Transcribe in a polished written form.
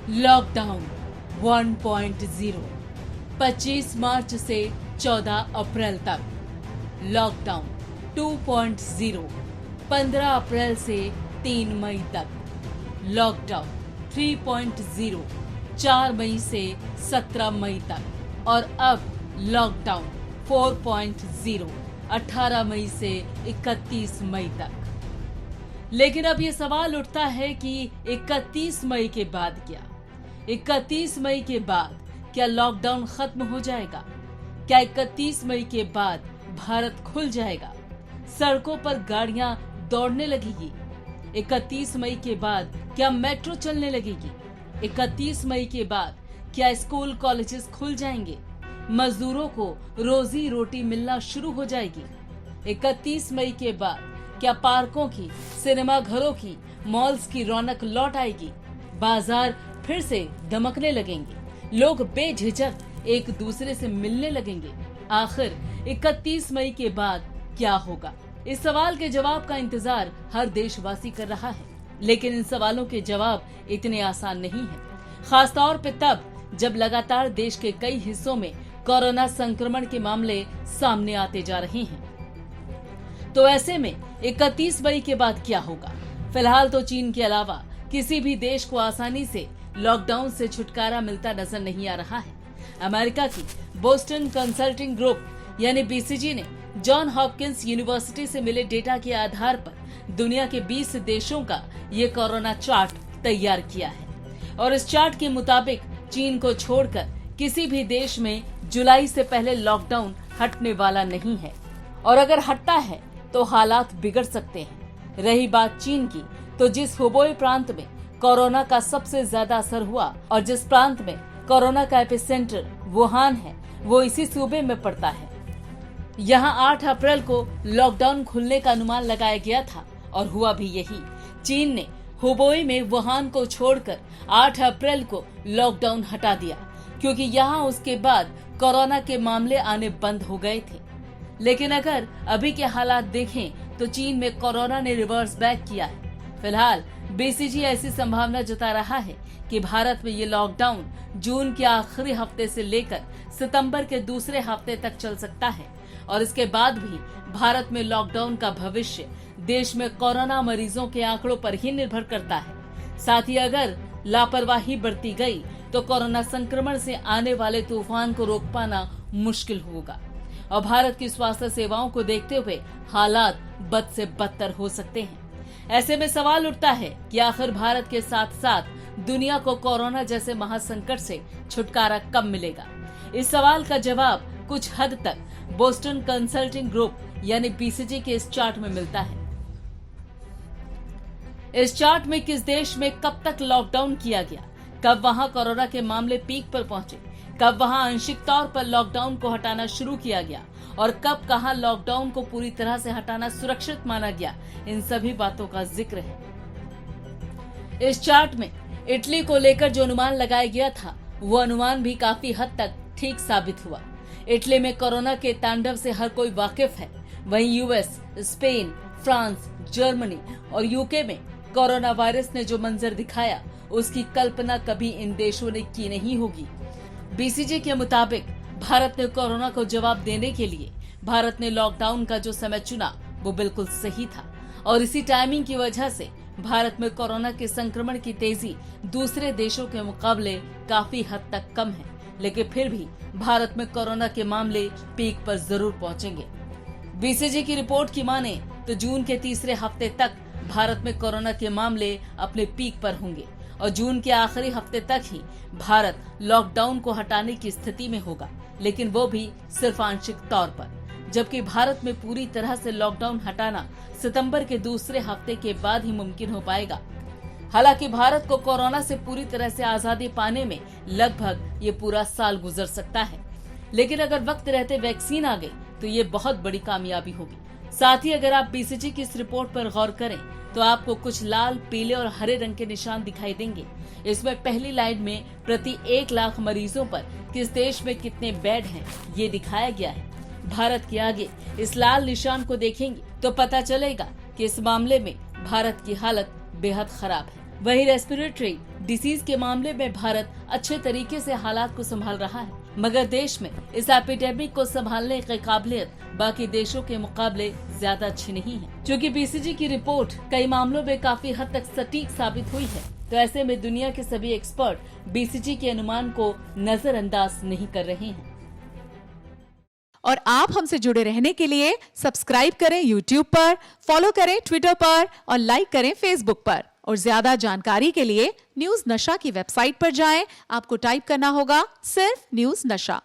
Lockdown 1.0 25 मार्च से 14 अप्रैल तक। Lockdown 2.0 15 अप्रैल से 3 मई तक। लॉकडाउन 3.0 4 मई से 17 मई तक। और अब लॉकडाउन 4.0 18 मई से 31 मई तक। लेकिन अब ये सवाल उठता है कि 31 मई के बाद क्या? 31 मई के बाद क्या लॉकडाउन खत्म हो जाएगा? क्या 31 मई के बाद भारत खुल जाएगा? सड़कों पर गाड़ियां दौड़ने लगेगी? 31 मई के बाद क्या मेट्रो चलने लगेगी? 31 मई के बाद क्या स्कूल कॉलेजेस खुल जाएंगे? मजदूरों को रोजी रोटी मिलना शुरू हो जाएगी? 31 मई के बाद क्या पार्कों की, सिनेमा घरों की, मॉल्स की रौनक लौट आएगी? बाजार फिर से दमकने लगेंगे? लोग बेझिझक एक दूसरे से मिलने लगेंगे? आखिर 31 मई के बाद क्या होगा? इस सवाल के जवाब का इंतजार हर देशवासी कर रहा है। लेकिन इन सवालों के जवाब इतने आसान नहीं है, खासतौर पे तब जब लगातार देश के कई हिस्सों में कोरोना संक्रमण के मामले सामने आते जा रहे हैं। तो ऐसे में 31 मई के बाद क्या होगा? फिलहाल तो चीन के अलावा किसी भी देश को आसानी से लॉकडाउन से छुटकारा मिलता नजर नहीं आ रहा है। अमेरिका की बोस्टन कंसल्टिंग ग्रुप यानी बीसीजी ने जॉन हॉपकिंस यूनिवर्सिटी से मिले डेटा के आधार पर दुनिया के 20 देशों का ये कोरोना चार्ट तैयार किया है। और इस चार्ट के मुताबिक चीन को छोड़कर किसी भी देश में जुलाई से पहले लॉकडाउन हटने वाला नहीं है। और अगर हटता है तो हालात बिगड़ सकते हैं। रही बात चीन की, तो जिस हुबेई प्रांत में कोरोना का सबसे ज्यादा असर हुआ और जिस प्रांत में कोरोना का एपिसेंटर वुहान है, वो इसी सूबे में पड़ता है। यहाँ 8 अप्रैल को लॉकडाउन खुलने का अनुमान लगाया गया था और हुआ भी यही। चीन ने हुबेई में वुहान को छोड़कर 8 अप्रैल को लॉकडाउन हटा दिया, क्योंकि यहाँ उसके बाद कोरोना के मामले आने बंद हो गए थे। लेकिन अगर अभी के हालात देखें तो चीन में कोरोना ने रिवर्स बैक किया है। फिलहाल बीसीजी ऐसी संभावना जता रहा है कि भारत में ये लॉकडाउन जून के आखिरी हफ्ते से लेकर सितंबर के दूसरे हफ्ते तक चल सकता है। और इसके बाद भी भारत में लॉकडाउन का भविष्य देश में कोरोना मरीजों के आंकड़ों पर ही निर्भर करता है। साथ ही अगर लापरवाही बरती गई तो कोरोना संक्रमण से आने वाले तूफान को रोक पाना मुश्किल होगा। और भारत की स्वास्थ्य सेवाओं को देखते हुए हालात बद से बदतर हो सकते हैं। ऐसे में सवाल उठता है कि आखिर भारत के साथ साथ दुनिया को कोरोना जैसे महासंकट से छुटकारा कब मिलेगा? इस सवाल का जवाब कुछ हद तक बोस्टन कंसल्टिंग ग्रुप यानी बीसीजी के इस चार्ट में मिलता है। इस चार्ट में किस देश में कब तक लॉकडाउन किया गया, कब वहां कोरोना के मामले पीक पर पहुंचे, कब वहां आंशिक तौर पर लॉकडाउन को हटाना शुरू किया गया और कब कहां लॉकडाउन को पूरी तरह से हटाना सुरक्षित माना गया, इन सभी बातों का जिक्र है। इस चार्ट में इटली को लेकर जो अनुमान लगाया गया था, वो अनुमान भी काफी हद तक ठीक साबित हुआ। इटली में कोरोना के तांडव से हर कोई वाकिफ है। वहीं यूएस, स्पेन, फ्रांस, जर्मनी और यूके में कोरोना वायरस ने जो मंजर दिखाया, उसकी कल्पना कभी इन देशों ने की नहीं होगी। बीसीजी के मुताबिक भारत ने कोरोना को जवाब देने के लिए भारत ने लॉकडाउन का जो समय चुना, वो बिल्कुल सही था। और इसी टाइमिंग की वजह से भारत में कोरोना के संक्रमण की तेजी दूसरे देशों के मुकाबले काफी हद तक कम है। लेकिन फिर भी भारत में कोरोना के मामले पीक पर जरूर पहुंचेंगे। बीसीजी की रिपोर्ट की माने तो जून के तीसरे हफ्ते तक भारत में कोरोना के मामले अपने पीक पर होंगे और जून के आखिरी हफ्ते तक ही भारत लॉकडाउन को हटाने की स्थिति में होगा, लेकिन वो भी सिर्फ आंशिक तौर पर। जबकि भारत में पूरी तरह से लॉकडाउन हटाना सितंबर के दूसरे हफ्ते के बाद ही मुमकिन हो पाएगा। हालांकि भारत को कोरोना से पूरी तरह से आजादी पाने में लगभग ये पूरा साल गुजर सकता है। लेकिन अगर वक्त रहते वैक्सीन आ गई तो ये बहुत बड़ी कामयाबी होगी। साथ ही अगर आप बीसीजी की इस रिपोर्ट पर गौर करें तो आपको कुछ लाल, पीले और हरे रंग के निशान दिखाई देंगे। इसमें पहली लाइन में प्रति 1 लाख मरीजों पर किस देश में कितने बेड हैं, ये दिखाया गया है। भारत के आगे इस लाल निशान को देखेंगे तो पता चलेगा कि इस मामले में भारत की हालत बेहद खराब है। वहीं रेस्पिरेटरी डिसीज के मामले में भारत अच्छे तरीके से हालात को संभाल रहा है, मगर देश में इस एपिडेमिक को संभालने की काबिलियत बाकी देशों के मुकाबले ज्यादा अच्छी नहीं है। क्योंकि बीसीजी की रिपोर्ट कई मामलों में काफी हद तक सटीक साबित हुई है, तो ऐसे में दुनिया के सभी एक्सपर्ट बीसीजी के अनुमान को नजरअंदाज नहीं कर रहे हैं। और आप हमसे जुड़े रहने के लिए सब्सक्राइब करें YouTube पर, फॉलो करें ट्विटर पर और लाइक करें Facebook पर। और ज्यादा जानकारी के लिए न्यूज नशा की वेबसाइट पर जाएं। आपको टाइप करना होगा सिर्फ न्यूज नशा।